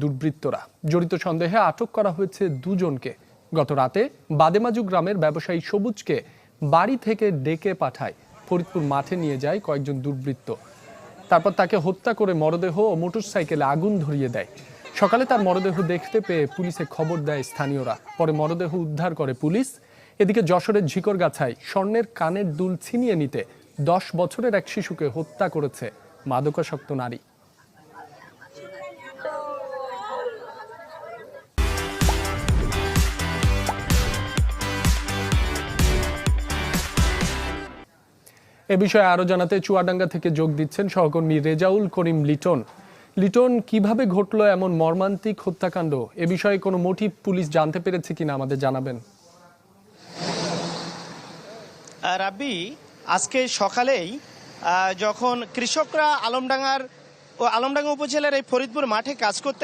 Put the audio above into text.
দুর্বৃত্তরা জড়িত সন্দেহে আটক করা হয়েছে দুজনকে। গত রাতে বাদেমাজু গ্রামের ব্যবসায়ী সবুজকে বাড়ি থেকে ডেকে পাঠায় ফরিদপুর মাঠে নিয়ে যায় কয়েকজন দুর্বৃত্ত। তারপর তাকে হত্যা করে মরদেহ ও মোটরসাইকেলে আগুন ধরিয়ে দেয়। সকালে তার মরদেহ দেখতে পেয়ে পুলিশে খবর দেয় স্থানীয়রা। পরে মরদেহ উদ্ধার করে পুলিশ। এদিকে যশোরের ঝিকরগাছায় স্বর্ণের কানের দুল ছিনিয়ে নিতে 10 বছরের এক শিশুকে হত্যা করেছে মাদকাসক্ত নারী। এ বিষয়ে আরো জানাতে চুয়াডাঙ্গা থেকে যোগ দিচ্ছেন সহকর্মী রেজাউল করিম লিটন। লিটন, কিভাবে ঘটলো এমন মর্মান্তিক হত্যাকাণ্ড? এ বিষয়ে কোনো মোটিভ পুলিশ জানতে পেরেছে কিনা আমাদের জানাবেন। রাব্বি, আজকে সকালেই যখন কৃষকরা আলমডাঙ্গা উপজেলার এই ফরিদপুর মাঠে কাজ করতে